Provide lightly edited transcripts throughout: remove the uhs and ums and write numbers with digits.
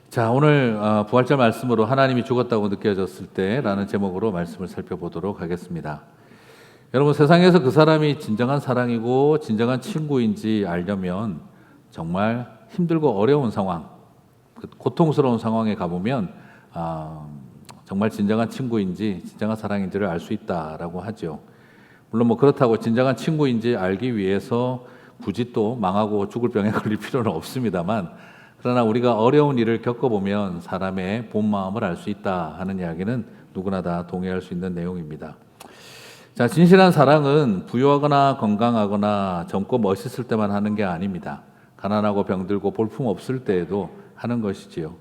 자, 오늘 부활절 말씀으로 하나님이 죽었다고 느껴졌을 때라는 제목으로 말씀을 살펴보도록 하겠습니다. 여러분, 세상에서 그 사람이 진정한 사랑이고 진정한 친구인지 알려면 정말 힘들고 어려운 상황, 고통스러운 상황에 가보면 정말 진정한 친구인지 진정한 사랑인지를 알 수 있다라고 하죠. 물론 그렇다고 진정한 친구인지 알기 위해서 굳이 또 망하고 죽을 병에 걸릴 필요는 없습니다만, 그러나 우리가 어려운 일을 겪어보면 사람의 본 마음을 알 수 있다 하는 이야기는 누구나 다 동의할 수 있는 내용입니다. 자, 진실한 사랑은 부유하거나 건강하거나 젊고 멋있을 때만 하는 게 아닙니다. 가난하고 병들고 볼품 없을 때에도 하는 것이지요.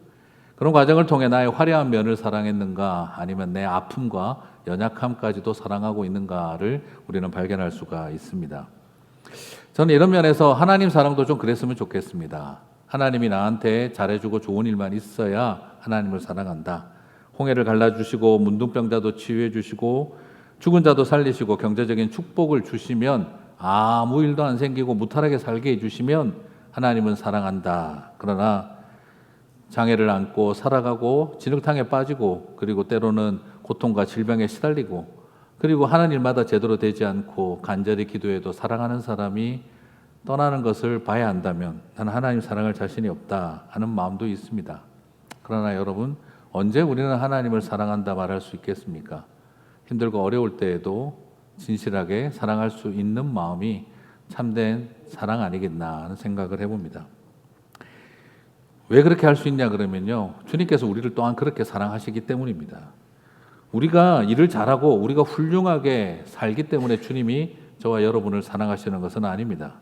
그런 과정을 통해 나의 화려한 면을 사랑했는가, 아니면 내 아픔과 연약함까지도 사랑하고 있는가를 우리는 발견할 수가 있습니다. 저는 이런 면에서 하나님 사랑도 좀 그랬으면 좋겠습니다. 하나님이 나한테 잘해주고 좋은 일만 있어야 하나님을 사랑한다. 홍해를 갈라주시고 문둥병자도 치유해주시고 죽은 자도 살리시고 경제적인 축복을 주시면, 아무 일도 안 생기고 무탈하게 살게 해주시면 하나님은 사랑한다. 그러나 장애를 안고 살아가고 진흙탕에 빠지고, 그리고 때로는 고통과 질병에 시달리고, 그리고 하는 일마다 제대로 되지 않고 간절히 기도해도 사랑하는 사람이 떠나는 것을 봐야 한다면 나는 하나님 사랑할 자신이 없다 하는 마음도 있습니다. 그러나 여러분, 언제 우리는 하나님을 사랑한다 말할 수 있겠습니까? 힘들고 어려울 때에도 진실하게 사랑할 수 있는 마음이 참된 사랑 아니겠나 하는 생각을 해봅니다. 왜 그렇게 할 수 있냐 그러면요, 주님께서 우리를 또한 그렇게 사랑하시기 때문입니다. 우리가 일을 잘하고 우리가 훌륭하게 살기 때문에 주님이 저와 여러분을 사랑하시는 것은 아닙니다.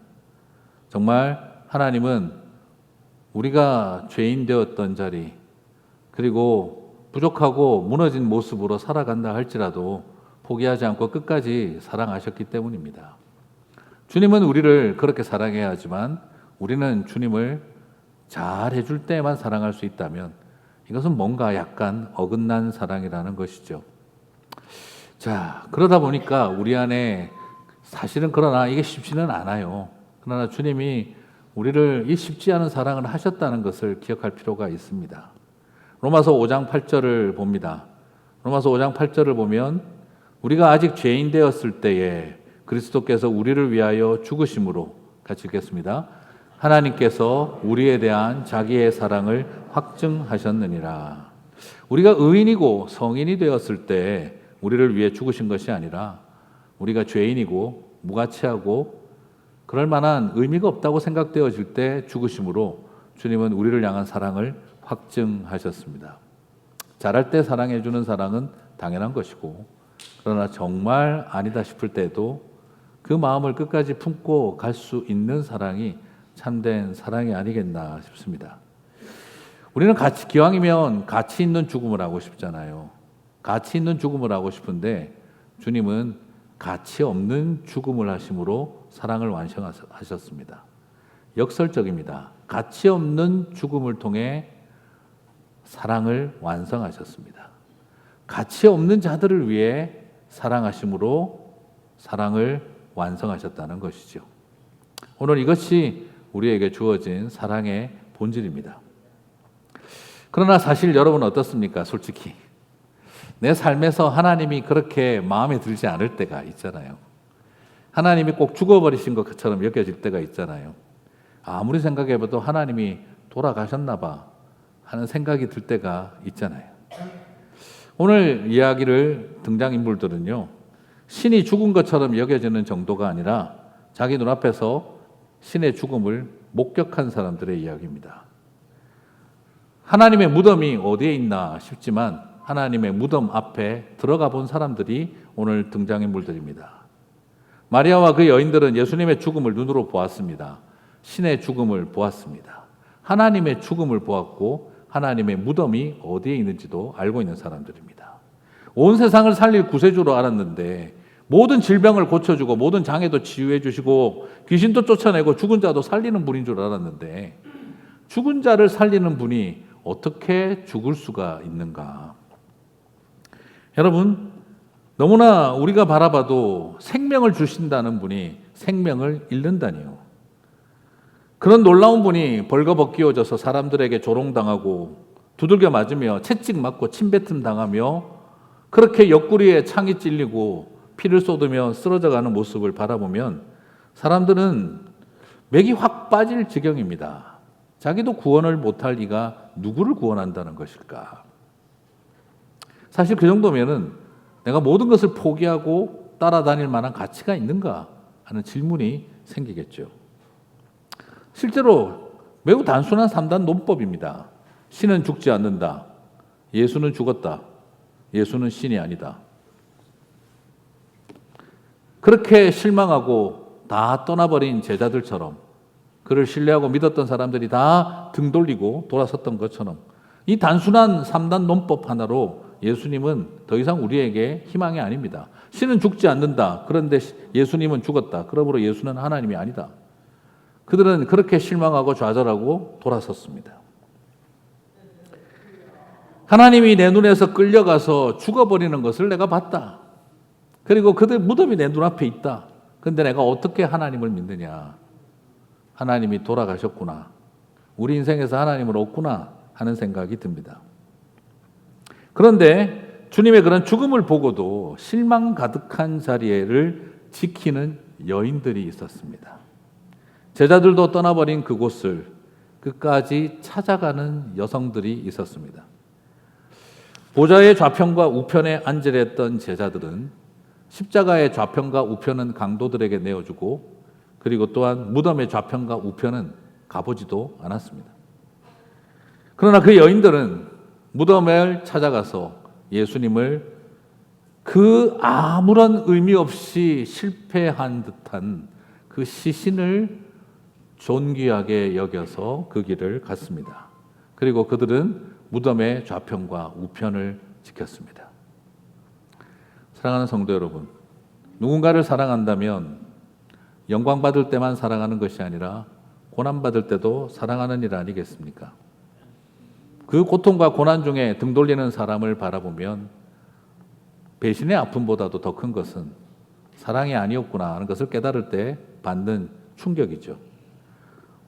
정말 하나님은 우리가 죄인 되었던 자리, 그리고 부족하고 무너진 모습으로 살아간다 할지라도 포기하지 않고 끝까지 사랑하셨기 때문입니다. 주님은 우리를 그렇게 사랑해야 하지만 우리는 주님을 잘 해줄 때만 사랑할 수 있다면 이것은 뭔가 약간 어긋난 사랑이라는 것이죠. 자, 그러다 보니까 우리 안에 사실은, 그러나 이게 쉽지는 않아요. 그러나 주님이 우리를 이 쉽지 않은 사랑을 하셨다는 것을 기억할 필요가 있습니다. 로마서 5장 8절을 봅니다. 로마서 5장 8절을 보면 우리가 아직 죄인 되었을 때에 그리스도께서 우리를 위하여 죽으심으로, 같이 읽겠습니다. 하나님께서 우리에 대한 자기의 사랑을 확증하셨느니라. 우리가 의인이고 성인이 되었을 때 우리를 위해 죽으신 것이 아니라, 우리가 죄인이고 무가치하고 그럴 만한 의미가 없다고 생각되어질 때 죽으심으로 주님은 우리를 향한 사랑을 확증하셨습니다. 잘할 때 사랑해 주는 사랑은 당연한 것이고, 그러나 정말 아니다 싶을 때도 그 마음을 끝까지 품고 갈 수 있는 사랑이 참된 사랑이 아니겠나 싶습니다. 우리는 기왕이면 가치 있는 죽음을 하고 싶잖아요. 가치 있는 죽음을 하고 싶은데 주님은 가치 없는 죽음을 하심으로 사랑을 완성하셨습니다. 역설적입니다. 가치 없는 죽음을 통해 사랑을 완성하셨습니다. 가치 없는 자들을 위해 사랑하심으로 사랑을 완성하셨다는 것이죠. 오늘 이것이 우리에게 주어진 사랑의 본질입니다. 그러나 사실 여러분 어떻습니까? 솔직히 내 삶에서 하나님이 그렇게 마음에 들지 않을 때가 있잖아요. 하나님이 꼭 죽어버리신 것처럼 여겨질 때가 있잖아요. 아무리 생각해봐도 하나님이 돌아가셨나 봐 하는 생각이 들 때가 있잖아요. 오늘 이야기를 등장인물들은요, 신이 죽은 것처럼 여겨지는 정도가 아니라 자기 눈앞에서 신의 죽음을 목격한 사람들의 이야기입니다. 하나님의 무덤이 어디에 있나 싶지만 하나님의 무덤 앞에 들어가 본 사람들이 오늘 등장인물들입니다. 마리아와 그 여인들은 예수님의 죽음을 눈으로 보았습니다. 신의 죽음을 보았습니다. 하나님의 죽음을 보았고 하나님의 무덤이 어디에 있는지도 알고 있는 사람들입니다. 온 세상을 살릴 구세주로 알았는데, 모든 질병을 고쳐주고 모든 장애도 치유해 주시고 귀신도 쫓아내고 죽은 자도 살리는 분인 줄 알았는데, 죽은 자를 살리는 분이 어떻게 죽을 수가 있는가? 여러분, 너무나 우리가 바라봐도 생명을 주신다는 분이 생명을 잃는다니요. 그런 놀라운 분이 벌거벗 끼워져서 사람들에게 조롱당하고 두들겨 맞으며 채찍 맞고 침뱉음 당하며 그렇게 옆구리에 창이 찔리고 피를 쏟으며 쓰러져가는 모습을 바라보면 사람들은 맥이 확 빠질 지경입니다. 자기도 구원을 못할 이가 누구를 구원한다는 것일까? 사실 그 정도면은 내가 모든 것을 포기하고 따라다닐 만한 가치가 있는가 하는 질문이 생기겠죠. 실제로 매우 단순한 3단 논법입니다. 신은 죽지 않는다. 예수는 죽었다. 예수는 신이 아니다. 그렇게 실망하고 다 떠나버린 제자들처럼 그를 신뢰하고 믿었던 사람들이 다 등 돌리고 돌아섰던 것처럼 이 단순한 3단 논법 하나로 예수님은 더 이상 우리에게 희망이 아닙니다. 신은 죽지 않는다. 그런데 예수님은 죽었다. 그러므로 예수는 하나님이 아니다. 그들은 그렇게 실망하고 좌절하고 돌아섰습니다. 하나님이 내 눈에서 끌려가서 죽어버리는 것을 내가 봤다. 그리고 그들 무덤이 내 눈앞에 있다. 그런데 내가 어떻게 하나님을 믿느냐. 하나님이 돌아가셨구나. 우리 인생에서 하나님을 없구나 하는 생각이 듭니다. 그런데 주님의 그런 죽음을 보고도 실망 가득한 자리를 지키는 여인들이 있었습니다. 제자들도 떠나버린 그곳을 끝까지 찾아가는 여성들이 있었습니다. 보좌의 좌편과 우편에 앉으려 했던 제자들은 십자가의 좌편과 우편은 강도들에게 내어주고 그리고 또한 무덤의 좌편과 우편은 가보지도 않았습니다. 그러나 그 여인들은 무덤을 찾아가서 예수님을 그 아무런 의미 없이 실패한 듯한 그 시신을 존귀하게 여겨서 그 길을 갔습니다. 그리고 그들은 무덤의 좌편과 우편을 지켰습니다. 사랑하는 성도 여러분, 누군가를 사랑한다면 영광받을 때만 사랑하는 것이 아니라 고난받을 때도 사랑하는 일 아니겠습니까? 그 고통과 고난 중에 등 돌리는 사람을 바라보면 배신의 아픔보다도 더 큰 것은 사랑이 아니었구나 하는 것을 깨달을 때 받는 충격이죠.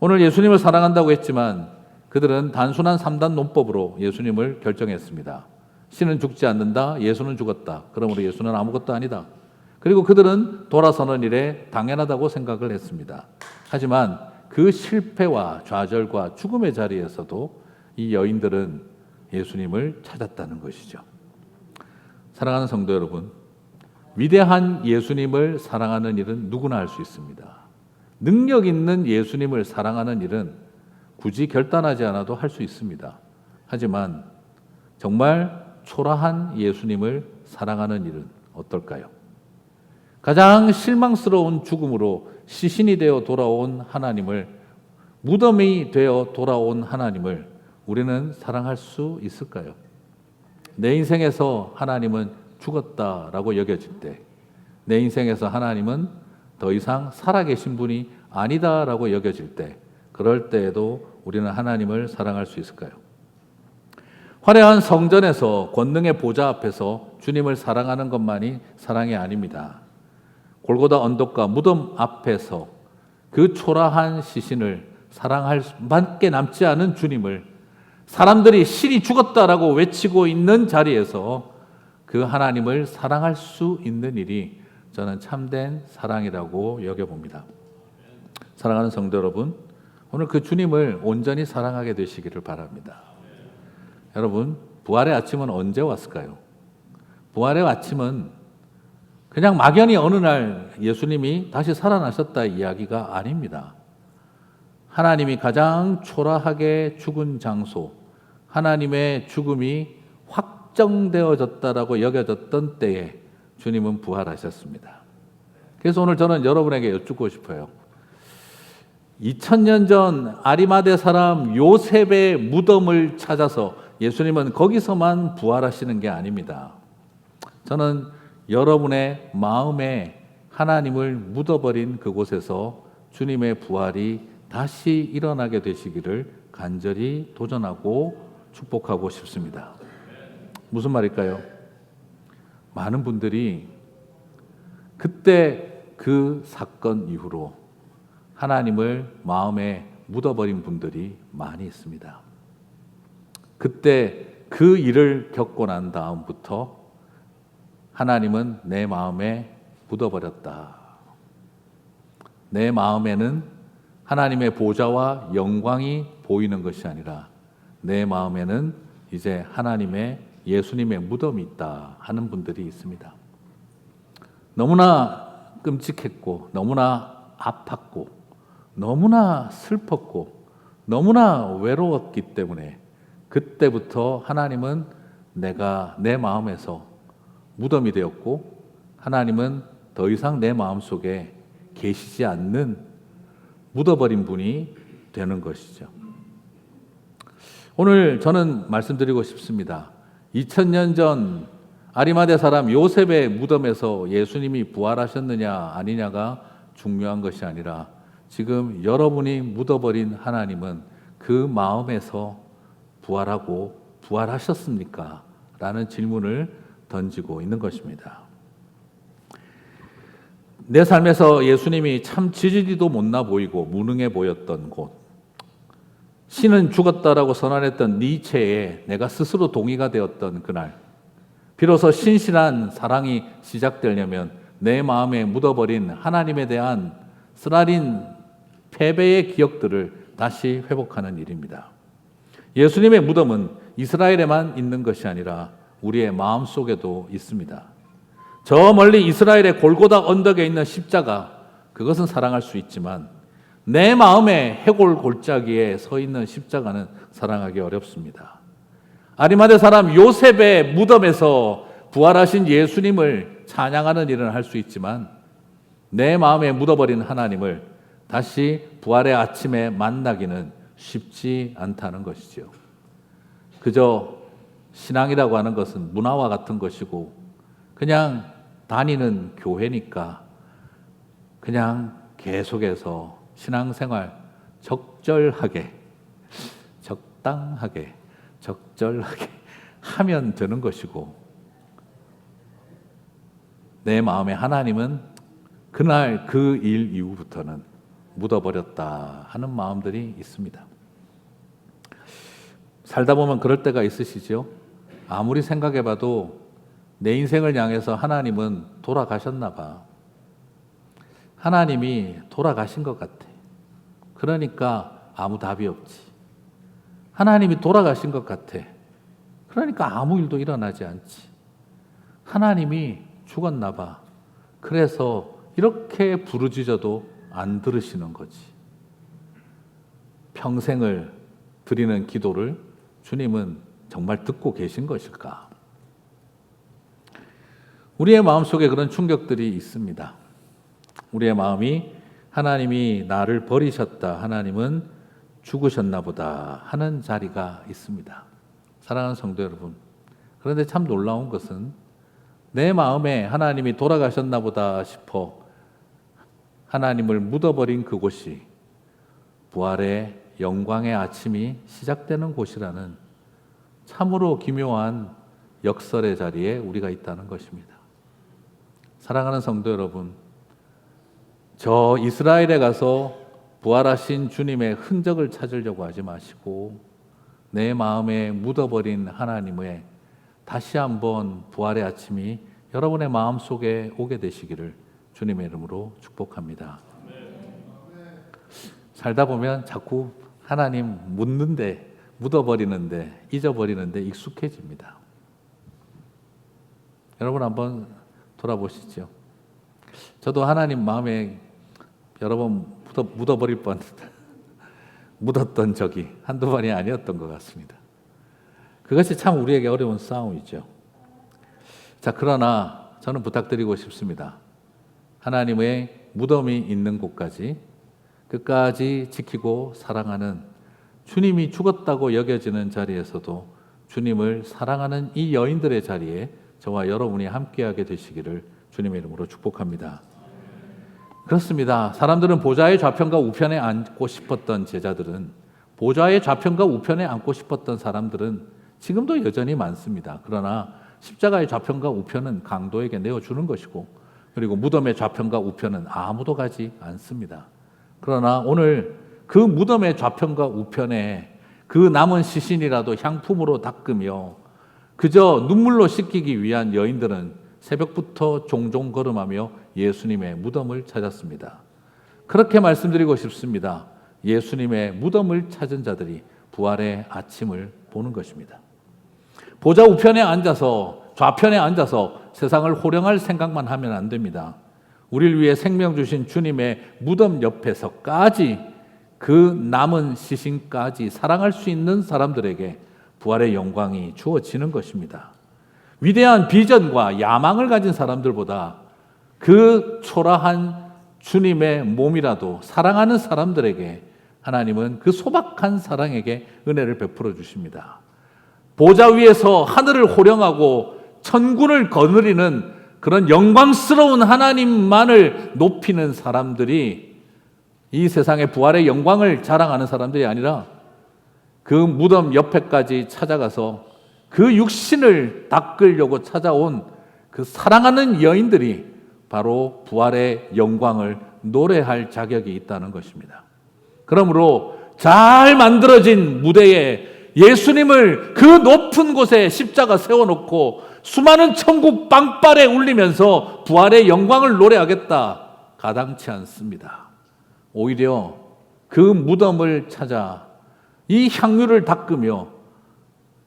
오늘 예수님을 사랑한다고 했지만 그들은 단순한 3단 논법으로 예수님을 결정했습니다. 신은 죽지 않는다. 예수는 죽었다. 그러므로 예수는 아무것도 아니다. 그리고 그들은 돌아서는 일에 당연하다고 생각을 했습니다. 하지만 그 실패와 좌절과 죽음의 자리에서도 이 여인들은 예수님을 찾았다는 것이죠. 사랑하는 성도 여러분, 위대한 예수님을 사랑하는 일은 누구나 할 수 있습니다. 능력 있는 예수님을 사랑하는 일은 굳이 결단하지 않아도 할 수 있습니다. 하지만 정말 초라한 예수님을 사랑하는 일은 어떨까요? 가장 실망스러운 죽음으로 시신이 되어 돌아온 하나님을, 무덤이 되어 돌아온 하나님을 우리는 사랑할 수 있을까요? 내 인생에서 하나님은 죽었다라고 여겨질 때, 내 인생에서 하나님은 더 이상 살아계신 분이 아니다라고 여겨질 때, 그럴 때에도 우리는 하나님을 사랑할 수 있을까요? 화려한 성전에서 권능의 보좌 앞에서 주님을 사랑하는 것만이 사랑이 아닙니다. 골고다 언덕과 무덤 앞에서 그 초라한 시신을 사랑할 수밖에 남지 않은 주님을 사람들이 신이 죽었다라고 외치고 있는 자리에서 그 하나님을 사랑할 수 있는 일이 저는 참된 사랑이라고 여겨봅니다. 사랑하는 성도 여러분, 오늘 그 주님을 온전히 사랑하게 되시기를 바랍니다. 여러분, 부활의 아침은 언제 왔을까요? 부활의 아침은 그냥 막연히 어느 날 예수님이 다시 살아나셨다 이야기가 아닙니다. 하나님이 가장 초라하게 죽은 장소, 하나님의 죽음이 확정되어졌다라고 여겨졌던 때에 주님은 부활하셨습니다. 그래서 오늘 저는 여러분에게 여쭙고 싶어요. 2000년 전 아리마대 사람 요셉의 무덤을 찾아서 예수님은 거기서만 부활하시는 게 아닙니다. 저는 여러분의 마음에 하나님을 묻어버린 그곳에서 주님의 부활이 다시 일어나게 되시기를 간절히 도전하고 축복하고 싶습니다. 무슨 말일까요? 많은 분들이 그때 그 사건 이후로 하나님을 마음에 묻어버린 분들이 많이 있습니다. 그때 그 일을 겪고 난 다음부터 하나님은 내 마음에 묻어버렸다. 내 마음에는 하나님의 보좌와 영광이 보이는 것이 아니라 내 마음에는 이제 하나님의 예수님의 무덤이 있다 하는 분들이 있습니다. 너무나 끔찍했고 너무나 아팠고 너무나 슬펐고 너무나 외로웠기 때문에 그때부터 하나님은 내가 내 마음에서 무덤이 되었고 하나님은 더 이상 내 마음속에 계시지 않는 묻어버린 분이 되는 것이죠. 오늘 저는 말씀드리고 싶습니다. 2000년 전 아리마대 사람 요셉의 무덤에서 예수님이 부활하셨느냐 아니냐가 중요한 것이 아니라 지금 여러분이 묻어버린 하나님은 그 마음에서 부활하고 부활하셨습니까? 라는 질문을 던지고 있는 것입니다. 내 삶에서 예수님이 참 지지리도 못나 보이고 무능해 보였던 곳, 신은 죽었다라고 선언했던 니체에 내가 스스로 동의가 되었던 그날, 비로소 신실한 사랑이 시작되려면 내 마음에 묻어버린 하나님에 대한 쓰라린 패배의 기억들을 다시 회복하는 일입니다. 예수님의 무덤은 이스라엘에만 있는 것이 아니라 우리의 마음속에도 있습니다. 저 멀리 이스라엘의 골고다 언덕에 있는 십자가, 그것은 사랑할 수 있지만 내 마음의 해골 골짜기에 서 있는 십자가는 사랑하기 어렵습니다. 아리마대 사람 요셉의 무덤에서 부활하신 예수님을 찬양하는 일은 할 수 있지만 내 마음에 묻어버린 하나님을 다시 부활의 아침에 만나기는 쉽지 않다는 것이죠. 그저 신앙이라고 하는 것은 문화와 같은 것이고 그냥 다니는 교회니까 그냥 계속해서 신앙생활 적절하게, 적당하게, 적절하게 하면 되는 것이고 내 마음에 하나님은 그날 그 일 이후부터는 묻어버렸다 하는 마음들이 있습니다. 살다 보면 그럴 때가 있으시죠? 아무리 생각해봐도 내 인생을 향해서 하나님은 돌아가셨나 봐. 하나님이 돌아가신 것 같아. 그러니까 아무 답이 없지. 하나님이 돌아가신 것 같아. 그러니까 아무 일도 일어나지 않지. 하나님이 죽었나 봐. 그래서 이렇게 부르짖어도 안 들으시는 거지. 평생을 드리는 기도를 주님은 정말 듣고 계신 것일까? 우리의 마음속에 그런 충격들이 있습니다. 우리의 마음이 하나님이 나를 버리셨다, 하나님은 죽으셨나 보다 하는 자리가 있습니다. 사랑하는 성도 여러분, 그런데 참 놀라운 것은 내 마음에 하나님이 돌아가셨나 보다 싶어 하나님을 묻어버린 그곳이 부활의 영광의 아침이 시작되는 곳이라는 참으로 기묘한 역설의 자리에 우리가 있다는 것입니다. 사랑하는 성도 여러분, 저 이스라엘에 가서 부활하신 주님의 흔적을 찾으려고 하지 마시고 내 마음에 묻어버린 하나님의 다시 한번 부활의 아침이 여러분의 마음속에 오게 되시기를 주님의 이름으로 축복합니다. 살다 보면 자꾸 하나님 묻는데, 묻어버리는데, 잊어버리는데 익숙해집니다. 여러분 한번 돌아보시죠. 저도 하나님 마음에 여러 번 묻어버릴 뻔 묻었던 적이 한두 번이 아니었던 것 같습니다. 그것이 참 우리에게 어려운 싸움이죠. 자, 그러나 저는 부탁드리고 싶습니다. 하나님의 무덤이 있는 곳까지 끝까지 지키고 사랑하는, 주님이 죽었다고 여겨지는 자리에서도 주님을 사랑하는 이 여인들의 자리에 저와 여러분이 함께하게 되시기를 주님의 이름으로 축복합니다. 그렇습니다. 사람들은 보좌의 좌편과 우편에 앉고 싶었던 제자들은, 보좌의 좌편과 우편에 앉고 싶었던 사람들은 지금도 여전히 많습니다. 그러나 십자가의 좌편과 우편은 강도에게 내어주는 것이고, 그리고 무덤의 좌편과 우편은 아무도 가지 않습니다. 그러나 오늘 그 무덤의 좌편과 우편에 그 남은 시신이라도 향품으로 닦으며 그저 눈물로 씻기기 위한 여인들은 새벽부터 종종 걸음하며 예수님의 무덤을 찾았습니다. 그렇게 말씀드리고 싶습니다. 예수님의 무덤을 찾은 자들이 부활의 아침을 보는 것입니다. 보좌 우편에 앉아서 좌편에 앉아서 세상을 호령할 생각만 하면 안 됩니다. 우리를 위해 생명 주신 주님의 무덤 옆에서까지 그 남은 시신까지 사랑할 수 있는 사람들에게 부활의 영광이 주어지는 것입니다. 위대한 비전과 야망을 가진 사람들보다 그 초라한 주님의 몸이라도 사랑하는 사람들에게 하나님은 그 소박한 사랑에게 은혜를 베풀어 주십니다. 보좌 위에서 하늘을 호령하고 천군을 거느리는 그런 영광스러운 하나님만을 높이는 사람들이 이 세상의 부활의 영광을 자랑하는 사람들이 아니라 그 무덤 옆에까지 찾아가서 그 육신을 닦으려고 찾아온 그 사랑하는 여인들이 바로 부활의 영광을 노래할 자격이 있다는 것입니다. 그러므로 잘 만들어진 무대에 예수님을 그 높은 곳에 십자가 세워놓고 수많은 천국 빵빠레 울리면서 부활의 영광을 노래하겠다, 가당치 않습니다. 오히려 그 무덤을 찾아 이 향유를 닦으며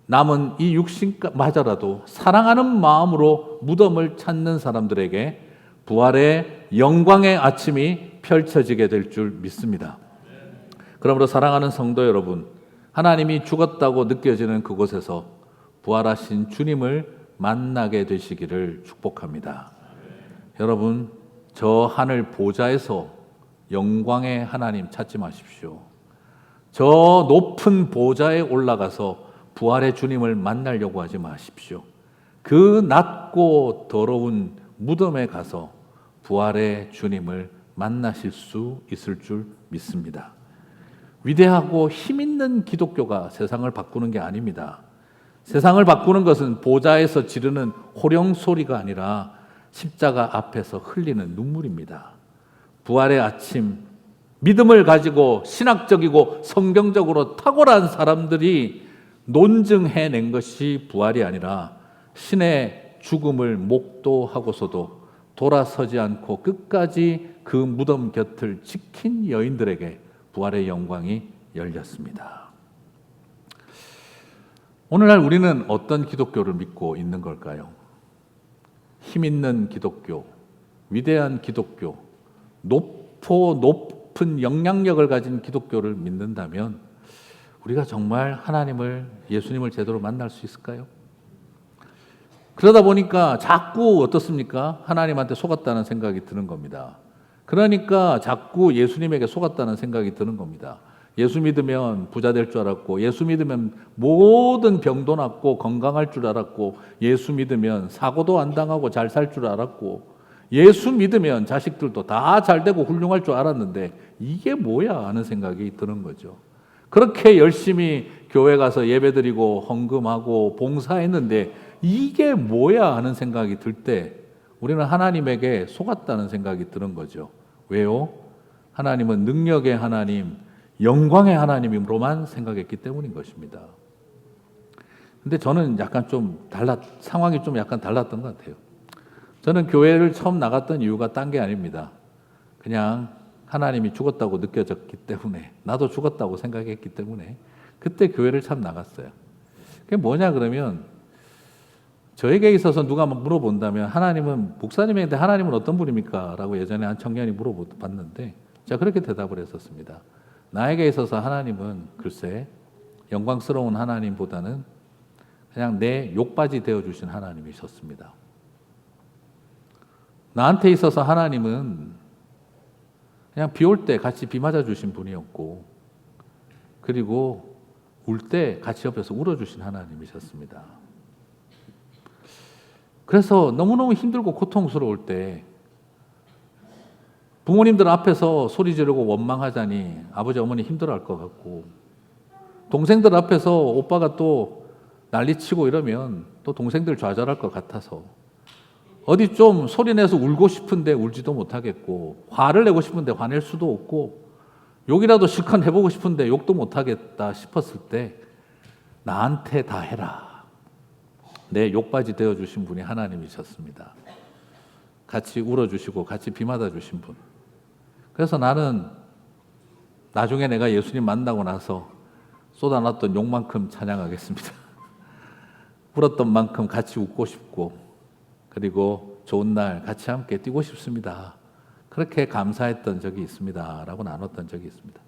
남은 이 육신마저라도 사랑하는 마음으로 무덤을 찾는 사람들에게 부활의 영광의 아침이 펼쳐지게 될 줄 믿습니다. 그러므로 사랑하는 성도 여러분, 하나님이 죽었다고 느껴지는 그곳에서 부활하신 주님을 만나게 되시기를 축복합니다. 여러분, 저 하늘 보좌에서 영광의 하나님 찾지 마십시오. 저 높은 보좌에 올라가서 부활의 주님을 만나려고 하지 마십시오. 그 낮고 더러운 무덤에 가서 부활의 주님을 만나실 수 있을 줄 믿습니다. 위대하고 힘있는 기독교가 세상을 바꾸는 게 아닙니다. 세상을 바꾸는 것은 보좌에서 지르는 호령 소리가 아니라 십자가 앞에서 흘리는 눈물입니다. 부활의 아침, 믿음을 가지고 신학적이고 성경적으로 탁월한 사람들이 논증해낸 것이 부활이 아니라 신의 죽음을 목도하고서도 돌아서지 않고 끝까지 그 무덤 곁을 지킨 여인들에게 부활의 영광이 열렸습니다. 오늘날 우리는 어떤 기독교를 믿고 있는 걸까요? 힘 있는 기독교, 위대한 기독교, 높은 영향력을 가진 기독교를 믿는다면 우리가 정말 하나님을, 예수님을 제대로 만날 수 있을까요? 그러다 보니까 자꾸 어떻습니까? 하나님한테 속았다는 생각이 드는 겁니다. 그러니까 자꾸 예수님에게 속았다는 생각이 드는 겁니다. 예수 믿으면 부자 될 줄 알았고, 예수 믿으면 모든 병도 낫고 건강할 줄 알았고, 예수 믿으면 사고도 안 당하고 잘 살 줄 알았고, 예수 믿으면 자식들도 다 잘 되고 훌륭할 줄 알았는데 이게 뭐야 하는 생각이 드는 거죠. 그렇게 열심히 교회 가서 예배드리고 헌금하고 봉사했는데 이게 뭐야 하는 생각이 들 때 우리는 하나님에게 속았다는 생각이 드는 거죠. 왜요? 하나님은 능력의 하나님, 영광의 하나님으로만 생각했기 때문인 것입니다. 근데 저는 약간 상황이 좀 약간 달랐던 것 같아요. 저는 교회를 처음 나갔던 이유가 딴 게 아닙니다. 그냥 하나님이 죽었다고 느껴졌기 때문에, 나도 죽었다고 생각했기 때문에 그때 교회를 참 나갔어요. 그게 뭐냐 그러면, 저에게 있어서 누가 물어본다면 하나님은, 목사님한테 하나님은 어떤 분입니까? 라고 예전에 한 청년이 물어봤는데 제가 그렇게 대답을 했었습니다. 나에게 있어서 하나님은 글쎄 영광스러운 하나님보다는 그냥 내 욕바지 되어주신 하나님이셨습니다. 나한테 있어서 하나님은 그냥 비 올 때 같이 비 맞아주신 분이었고, 그리고 울 때 같이 옆에서 울어주신 하나님이셨습니다. 그래서 너무너무 힘들고 고통스러울 때 부모님들 앞에서 소리 지르고 원망하자니 아버지 어머니 힘들어할 것 같고, 동생들 앞에서 오빠가 또 난리치고 이러면 또 동생들 좌절할 것 같아서 어디 좀 소리내서 울고 싶은데 울지도 못하겠고, 화를 내고 싶은데 화낼 수도 없고, 욕이라도 실컷 해보고 싶은데 욕도 못하겠다 싶었을 때 나한테 다 해라. 내 욕바지 되어주신 분이 하나님이셨습니다. 같이 울어주시고 같이 비 맞아주신 분. 그래서 나는 나중에 내가 예수님 만나고 나서 쏟아놨던 욕만큼 찬양하겠습니다. 울었던 만큼 같이 웃고 싶고, 그리고 좋은 날 같이 함께 뛰고 싶습니다. 그렇게 감사했던 적이 있습니다. 라고 나눴던 적이 있습니다.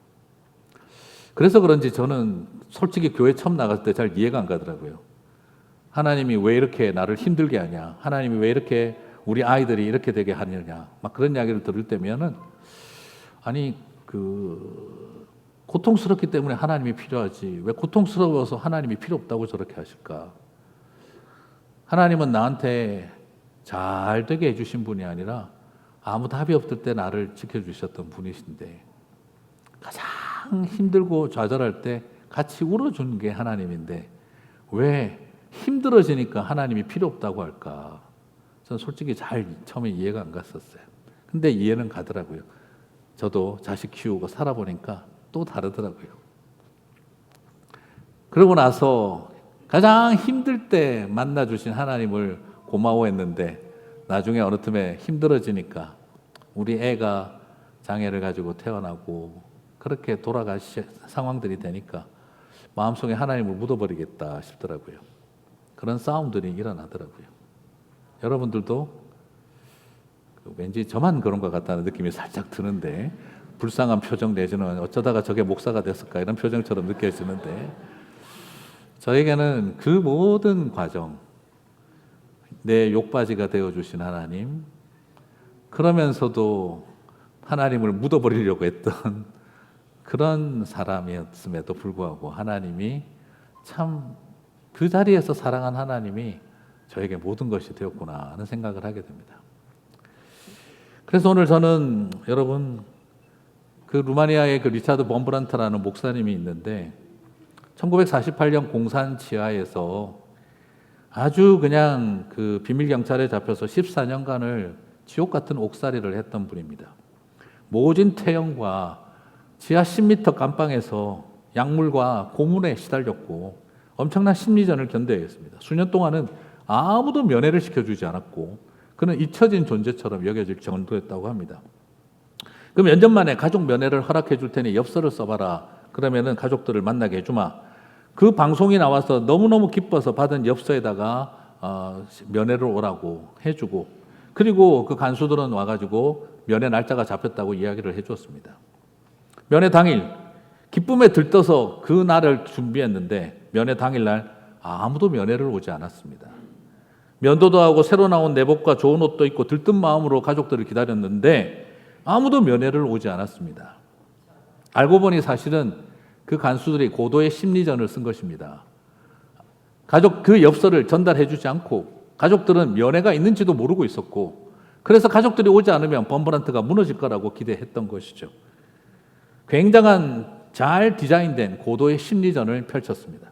그래서 그런지 저는 솔직히 교회 처음 나갔을 때 잘 이해가 안 가더라고요. 하나님이 왜 이렇게 나를 힘들게 하냐? 하나님이 왜 이렇게 우리 아이들이 이렇게 되게 하느냐? 막 그런 이야기를 들을 때면은, 아니, 고통스럽기 때문에 하나님이 필요하지. 왜 고통스러워서 하나님이 필요 없다고 저렇게 하실까? 하나님은 나한테 잘 되게 해주신 분이 아니라 아무 답이 없을 때 나를 지켜주셨던 분이신데, 가장 힘들고 좌절할 때 같이 울어주는 게 하나님인데 왜 힘들어지니까 하나님이 필요 없다고 할까? 저는 솔직히 잘 처음에 이해가 안 갔었어요. 근데 이해는 가더라고요. 저도 자식 키우고 살아보니까 또 다르더라고요. 그러고 나서 가장 힘들 때 만나주신 하나님을 고마워했는데 나중에 어느 틈에 힘들어지니까 우리 애가 장애를 가지고 태어나고 그렇게 돌아가시 상황들이 되니까 마음속에 하나님을 묻어버리겠다 싶더라고요. 그런 싸움들이 일어나더라고요. 여러분들도 왠지 저만 그런 것 같다는 느낌이 살짝 드는데, 불쌍한 표정 내지는 어쩌다가 저게 목사가 됐을까 이런 표정처럼 느껴지는데, 저에게는 그 모든 과정, 내 욕바지가 되어주신 하나님, 그러면서도 하나님을 묻어버리려고 했던 그런 사람이었음에도 불구하고 하나님이 참 그 자리에서 사랑한 하나님이 저에게 모든 것이 되었구나 하는 생각을 하게 됩니다. 그래서 오늘 저는 여러분, 그 루마니아의 그 리차드 범브란트라는 목사님이 있는데 1948년 공산 지하에서 아주 그냥 그 비밀 경찰에 잡혀서 14년간을 지옥 같은 옥살이를 했던 분입니다. 모진 태형과 지하 10m 감방에서 약물과 고문에 시달렸고 엄청난 심리전을 견뎌야 했습니다. 수년 동안은 아무도 면회를 시켜주지 않았고 그는 잊혀진 존재처럼 여겨질 정도였다고 합니다. 그럼 몇 년 만에 가족 면회를 허락해 줄 테니 엽서를 써봐라. 그러면은 가족들을 만나게 해주마. 그 방송이 나와서 너무너무 기뻐서 받은 엽서에다가 면회를 오라고 해주고, 그리고 그 간수들은 와가지고 면회 날짜가 잡혔다고 이야기를 해줬습니다. 면회 당일 기쁨에 들떠서 그 날을 준비했는데 면회 당일날 아무도 면회를 오지 않았습니다. 면도도 하고 새로 나온 내복과 좋은 옷도 입고 들뜬 마음으로 가족들을 기다렸는데 아무도 면회를 오지 않았습니다. 알고 보니 사실은 그 간수들이 고도의 심리전을 쓴 것입니다. 가족 그 엽서를 전달해 주지 않고 가족들은 면회가 있는지도 모르고 있었고, 그래서 가족들이 오지 않으면 범브란트가 무너질 거라고 기대했던 것이죠. 굉장한 잘 디자인된 고도의 심리전을 펼쳤습니다.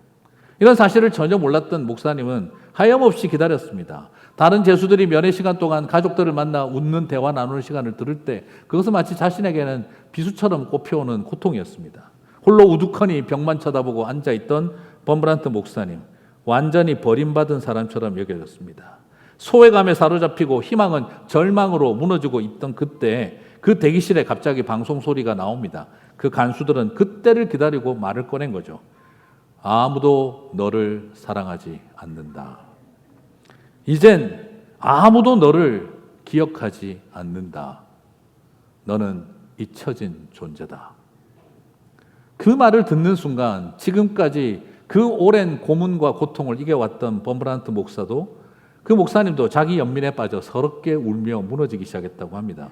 이런 사실을 전혀 몰랐던 목사님은 하염없이 기다렸습니다. 다른 제수들이 면회 시간 동안 가족들을 만나 웃는 대화 나누는 시간을 들을 때 그것은 마치 자신에게는 비수처럼 꼽혀오는 고통이었습니다. 홀로 우두커니 벽만 쳐다보고 앉아있던 범브란트 목사님, 완전히 버림받은 사람처럼 여겨졌습니다. 소외감에 사로잡히고 희망은 절망으로 무너지고 있던 그때 그 대기실에 갑자기 방송 소리가 나옵니다. 그 간수들은 그때를 기다리고 말을 꺼낸 거죠. 아무도 너를 사랑하지 않는다. 이젠 아무도 너를 기억하지 않는다. 너는 잊혀진 존재다. 그 말을 듣는 순간 지금까지 그 오랜 고문과 고통을 이겨왔던 범브란트 목사도, 그 목사님도 자기 연민에 빠져 서럽게 울며 무너지기 시작했다고 합니다.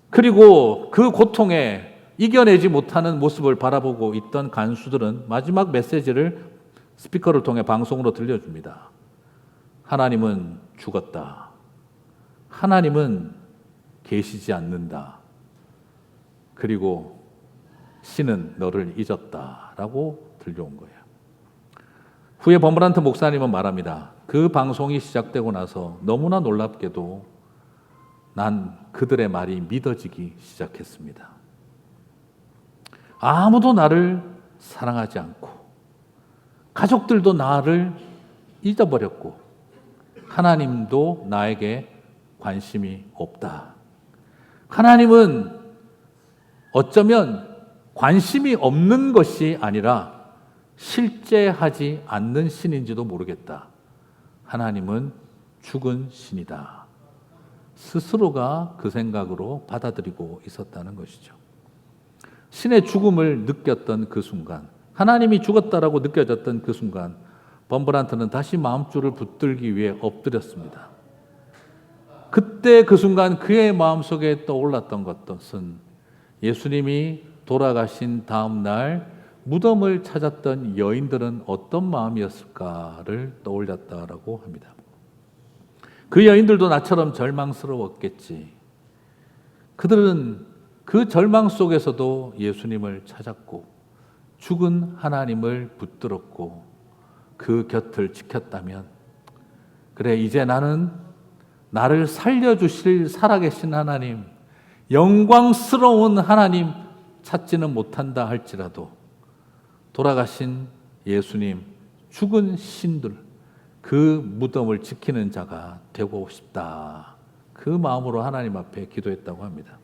그리고 그 고통에 이겨내지 못하는 모습을 바라보고 있던 간수들은 마지막 메시지를 스피커를 통해 방송으로 들려줍니다. 하나님은 죽었다. 하나님은 계시지 않는다. 그리고 신은 너를 잊었다. 라고 들려온 거예요. 후에 범브란트 목사님은 말합니다. 그 방송이 시작되고 나서 너무나 놀랍게도 난 그들의 말이 믿어지기 시작했습니다. 아무도 나를 사랑하지 않고 가족들도 나를 잊어버렸고 하나님도 나에게 관심이 없다. 하나님은 어쩌면 관심이 없는 것이 아니라 실제하지 않는 신인지도 모르겠다. 하나님은 죽은 신이다. 스스로가 그 생각으로 받아들이고 있었다는 것이죠. 신의 죽음을 느꼈던 그 순간, 하나님이 죽었다라고 느껴졌던 그 순간, 범브란트는 다시 마음줄을 붙들기 위해 엎드렸습니다. 그때 그 순간 그의 마음속에 떠올랐던 것은 예수님이 돌아가신 다음 날 무덤을 찾았던 여인들은 어떤 마음이었을까를 떠올렸다라고 합니다. 그 여인들도 나처럼 절망스러웠겠지. 그들은 그 절망 속에서도 예수님을 찾았고 죽은 하나님을 붙들었고 그 곁을 지켰다면, 그래 이제 나는 나를 살려주실 살아계신 하나님, 영광스러운 하나님 찾지는 못한다 할지라도 돌아가신 예수님, 죽은 신들, 그 무덤을 지키는 자가 되고 싶다. 그 마음으로 하나님 앞에 기도했다고 합니다.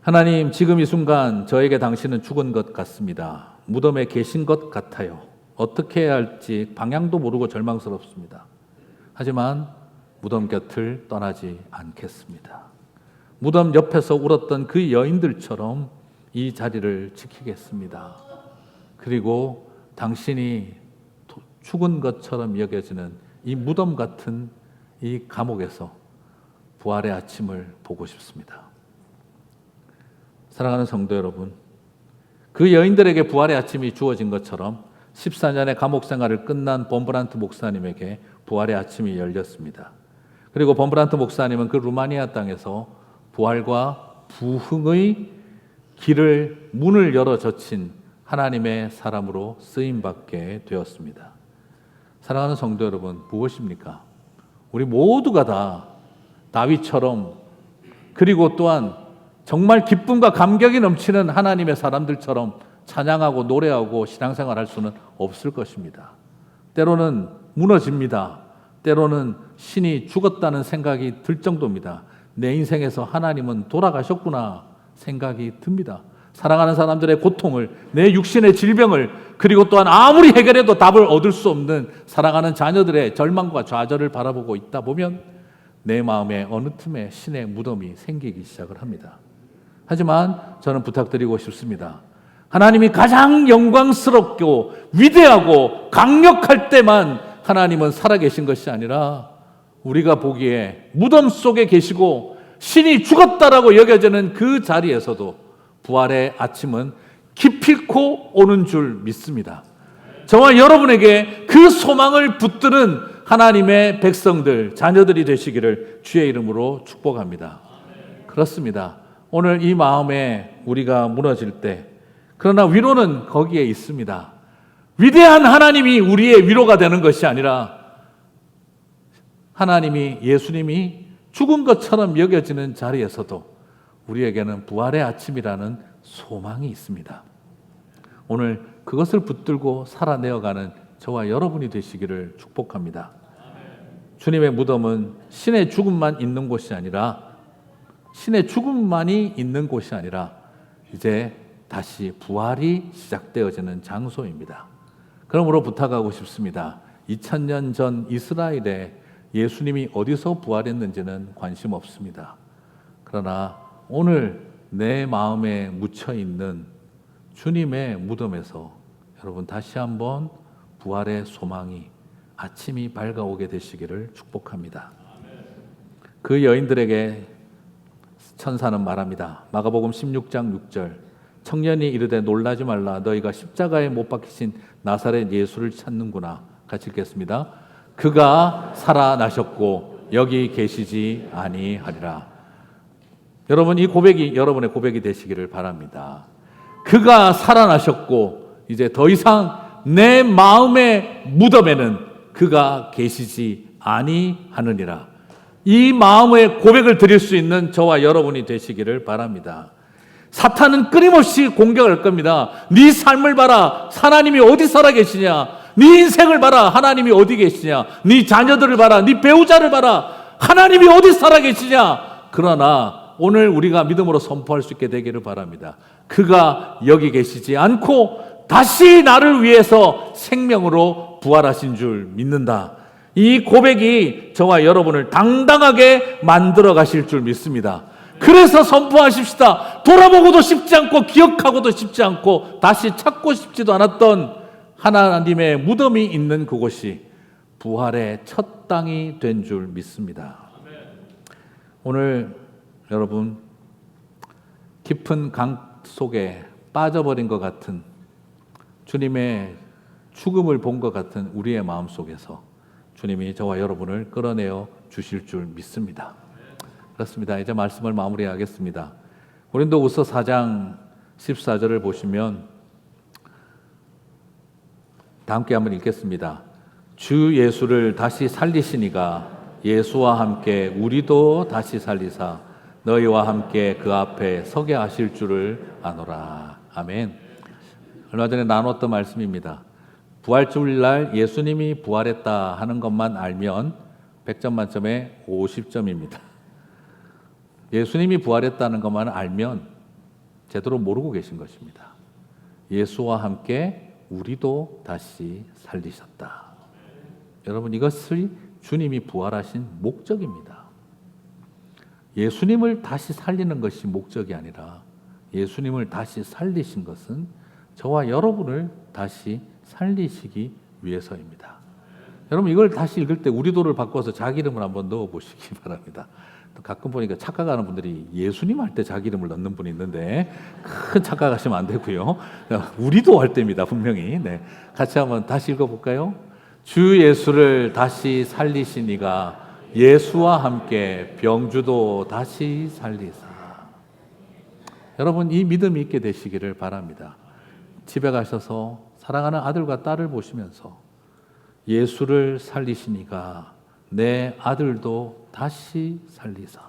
하나님, 지금 이 순간 저에게 당신은 죽은 것 같습니다. 무덤에 계신 것 같아요. 어떻게 해야 할지 방향도 모르고 절망스럽습니다. 하지만 무덤 곁을 떠나지 않겠습니다. 무덤 옆에서 울었던 그 여인들처럼 이 자리를 지키겠습니다. 그리고 당신이 죽은 것처럼 여겨지는 이 무덤 같은 이 감옥에서 부활의 아침을 보고 싶습니다. 사랑하는 성도 여러분, 그 여인들에게 부활의 아침이 주어진 것처럼 14년의 감옥 생활을 끝난 범브란트 목사님에게 부활의 아침이 열렸습니다. 그리고 범브란트 목사님은 그 루마니아 땅에서 부활과 부흥의 문을 열어 젖힌 하나님의 사람으로 쓰임받게 되었습니다. 사랑하는 성도 여러분, 무엇입니까? 우리 모두가 다 다윗처럼, 그리고 또한 정말 기쁨과 감격이 넘치는 하나님의 사람들처럼 찬양하고 노래하고 신앙생활할 수는 없을 것입니다. 때로는 무너집니다. 때로는 신이 죽었다는 생각이 들 정도입니다. 내 인생에서 하나님은 돌아가셨구나 생각이 듭니다. 사랑하는 사람들의 고통을, 내 육신의 질병을, 그리고 또한 아무리 해결해도 답을 얻을 수 없는 사랑하는 자녀들의 절망과 좌절을 바라보고 있다 보면 내 마음에 어느 틈에 신의 무덤이 생기기 시작을 합니다. 하지만 저는 부탁드리고 싶습니다. 하나님이 가장 영광스럽고 위대하고 강력할 때만 하나님은 살아계신 것이 아니라 우리가 보기에 무덤 속에 계시고 신이 죽었다라고 여겨지는 그 자리에서도 부활의 아침은 기필코 오는 줄 믿습니다. 저와 여러분에게 그 소망을 붙드는 하나님의 백성들, 자녀들이 되시기를 주의 이름으로 축복합니다. 그렇습니다. 오늘 이 마음에 우리가 무너질 때, 그러나 위로는 거기에 있습니다. 위대한 하나님이 우리의 위로가 되는 것이 아니라 하나님이, 예수님이 죽은 것처럼 여겨지는 자리에서도 우리에게는 부활의 아침이라는 소망이 있습니다. 오늘 그것을 붙들고 살아내어가는 저와 여러분이 되시기를 축복합니다. 주님의 무덤은 신의 죽음만 있는 곳이 아니라, 신의 죽음만이 있는 곳이 아니라 이제 다시 부활이 시작되어지는 장소입니다. 그러므로 부탁하고 싶습니다. 2000년 전 이스라엘에 예수님이 어디서 부활했는지는 관심 없습니다. 그러나 오늘 내 마음에 묻혀있는 주님의 무덤에서 여러분 다시 한번 부활의 소망이, 아침이 밝아오게 되시기를 축복합니다. 그 여인들에게 천사는 말합니다. 마가복음 16장 6절, 청년이 이르되 놀라지 말라, 너희가 십자가에 못 박히신 나사렛 예수를 찾는구나. 같이 읽겠습니다. 그가 살아나셨고 여기 계시지 아니하리라. 여러분, 이 고백이 여러분의 고백이 되시기를 바랍니다. 그가 살아나셨고 이제 더 이상 내 마음의 무덤에는 그가 계시지 아니하느니라. 이 마음의 고백을 드릴 수 있는 저와 여러분이 되시기를 바랍니다. 사탄은 끊임없이 공격할 겁니다. 네 삶을 봐라. 하나님이 어디 살아 계시냐. 네 인생을 봐라. 하나님이 어디 계시냐. 네 자녀들을 봐라. 네 배우자를 봐라. 하나님이 어디 살아 계시냐. 그러나 오늘 우리가 믿음으로 선포할 수 있게 되기를 바랍니다. 그가 여기 계시지 않고 다시 나를 위해서 생명으로 부활하신 줄 믿는다. 이 고백이 저와 여러분을 당당하게 만들어 가실 줄 믿습니다. 그래서 선포하십시다. 돌아보고도 싶지 않고 기억하고도 싶지 않고 다시 찾고 싶지도 않았던 하나님의 무덤이 있는 그곳이 부활의 첫 땅이 된 줄 믿습니다. 오늘 여러분 깊은 강 속에 빠져버린 것 같은 주님의 죽음을 본 것 같은 우리의 마음 속에서 주님이 저와 여러분을 끌어내어 주실 줄 믿습니다. 그렇습니다. 이제 말씀을 마무리하겠습니다. 고린도후서 4장 14절을 보시면 다 함께 한번 읽겠습니다. 주 예수를 다시 살리시니가 예수와 함께 우리도 다시 살리사 너희와 함께 그 앞에 서게 하실 줄을 아노라. 아멘. 얼마 전에 나눴던 말씀입니다. 부활주일날 예수님이 부활했다 하는 것만 알면 100점 만점에 50점입니다. 예수님이 부활했다는 것만 알면 제대로 모르고 계신 것입니다. 예수와 함께 우리도 다시 살리셨다. 여러분, 이것이 주님이 부활하신 목적입니다. 예수님을 다시 살리는 것이 목적이 아니라 예수님을 다시 살리신 것은 저와 여러분을 다시 살리시기 위해서입니다. 여러분, 이걸 다시 읽을 때 우리도를 바꿔서 자기 이름을 한번 넣어보시기 바랍니다. 가끔 보니까 착각하는 분들이 예수님 할 때 자기 이름을 넣는 분이 있는데 큰 착각하시면 안 되고요. 우리도 할 때입니다, 분명히. 네, 같이 한번 다시 읽어볼까요? 주 예수를 다시 살리시니가 예수와 함께 병주도 다시 살리사. 여러분, 이 믿음이 있게 되시기를 바랍니다. 집에 가셔서 사랑하는 아들과 딸을 보시면서 예수를 살리시니가 내 아들도 다시 살리사.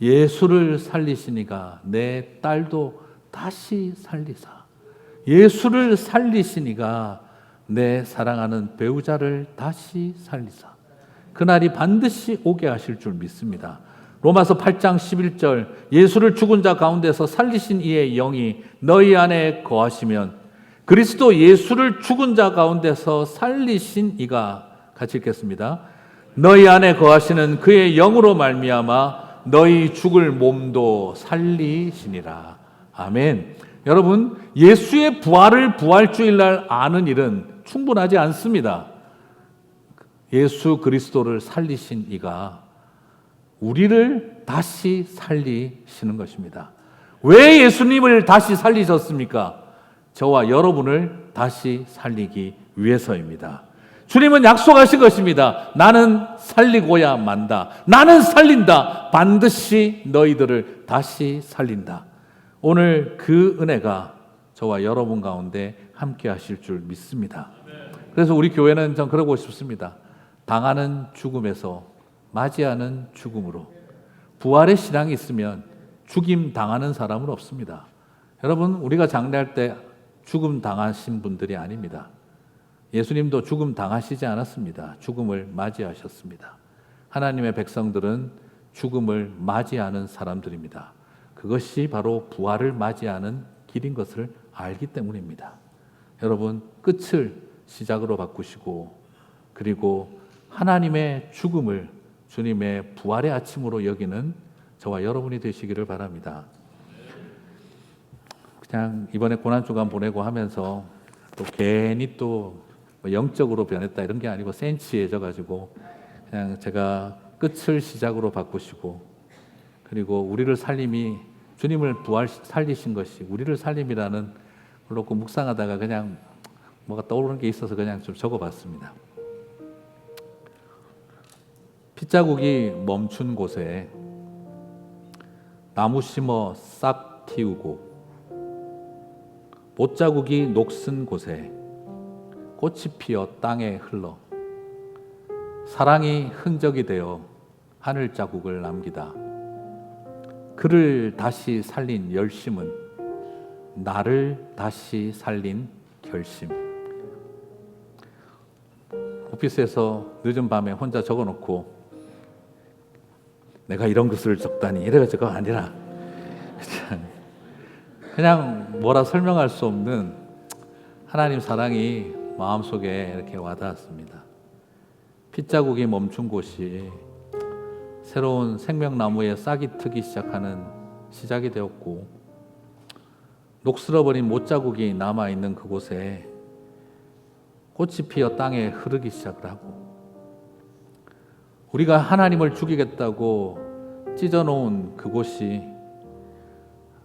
예수를 살리시니가 내 딸도 다시 살리사. 예수를 살리시니가 내 사랑하는 배우자를 다시 살리사. 그날이 반드시 오게 하실 줄 믿습니다. 로마서 8장 11절 예수를 죽은 자 가운데서 살리신 이의 영이 너희 안에 거하시면 그리스도 예수를 죽은 자 가운데서 살리신 이가 같이 읽겠습니다. 너희 안에 거하시는 그의 영으로 말미암아 너희 죽을 몸도 살리시니라. 아멘. 여러분, 예수의 부활을 부활주일날 아는 일은 충분하지 않습니다. 예수 그리스도를 살리신 이가 우리를 다시 살리시는 것입니다. 왜 예수님을 다시 살리셨습니까? 저와 여러분을 다시 살리기 위해서입니다. 주님은 약속하신 것입니다. 나는 살리고야 만다. 나는 살린다. 반드시 너희들을 다시 살린다. 오늘 그 은혜가 저와 여러분 가운데 함께 하실 줄 믿습니다. 그래서 우리 교회는 전 그러고 싶습니다. 당하는 죽음에서 맞이하는 죽음으로. 부활의 신앙이 있으면 죽임 당하는 사람은 없습니다. 여러분, 우리가 장례할 때 죽음 당하신 분들이 아닙니다. 예수님도 죽음 당하시지 않았습니다. 죽음을 맞이하셨습니다. 하나님의 백성들은 죽음을 맞이하는 사람들입니다. 그것이 바로 부활을 맞이하는 길인 것을 알기 때문입니다. 여러분, 끝을 시작으로 바꾸시고 그리고 하나님의 죽음을 주님의 부활의 아침으로 여기는 저와 여러분이 되시기를 바랍니다. 그냥 이번에 고난주간 보내고 하면서 또 괜히 또 영적으로 변했다 이런 게 아니고 센치해져가지고 그냥 제가 끝을 시작으로 바꾸시고 그리고 우리를 살림이 주님을 부활 살리신 것이 우리를 살림이라는 걸 놓고 묵상하다가 그냥 뭐가 떠오르는 게 있어서 그냥 좀 적어봤습니다. 핏자국이 멈춘 곳에 나무 심어 싹 틔우고 못자국이 녹슨 곳에 꽃이 피어 땅에 흘러 사랑이 흔적이 되어 하늘 자국을 남기다 그를 다시 살린 열심은 나를 다시 살린 결심. 오피스에서 늦은 밤에 혼자 적어놓고 내가 이런 것을 적다니 이래가지고 아니라 그냥 뭐라 설명할 수 없는 하나님 사랑이 마음속에 이렇게 와닿았습니다. 핏자국이 멈춘 곳이 새로운 생명나무에 싹이 트기 시작하는 시작이 되었고, 녹슬어버린 못자국이 남아있는 그곳에 꽃이 피어 땅에 흐르기 시작을 하고, 우리가 하나님을 죽이겠다고 찢어놓은 그곳이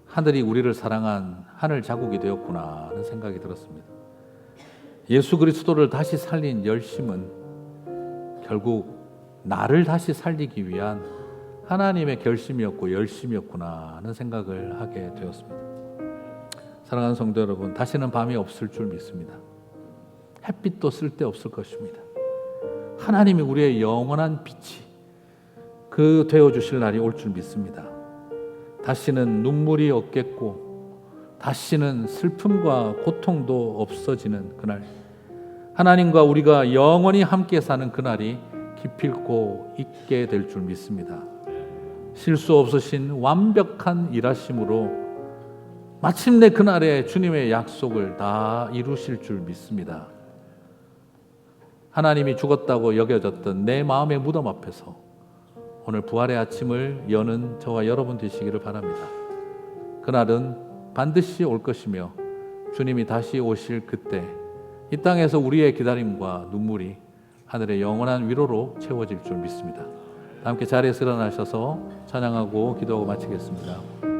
하늘이 우리를 사랑한 하늘 자국이 되었구나 하는 생각이 들었습니다. 예수 그리스도를 다시 살린 열심은 결국 나를 다시 살리기 위한 하나님의 결심이었고 열심이었구나 하는 생각을 하게 되었습니다. 사랑하는 성도 여러분, 다시는 밤이 없을 줄 믿습니다. 햇빛도 쓸데없을 것입니다. 하나님이 우리의 영원한 빛이 그 되어주실 날이 올 줄 믿습니다. 다시는 눈물이 없겠고 다시는 슬픔과 고통도 없어지는 그날, 하나님과 우리가 영원히 함께 사는 그날이 기필코 있게 될 줄 믿습니다. 실수 없으신 완벽한 일하심으로 마침내 그날에 주님의 약속을 다 이루실 줄 믿습니다. 하나님이 죽었다고 여겨졌던 내 마음의 무덤 앞에서 오늘 부활의 아침을 여는 저와 여러분 되시기를 바랍니다. 그날은 반드시 올 것이며 주님이 다시 오실 그때 이 땅에서 우리의 기다림과 눈물이 하늘의 영원한 위로로 채워질 줄 믿습니다. 함께 자리에서 일어나셔서 찬양하고 기도하고 마치겠습니다.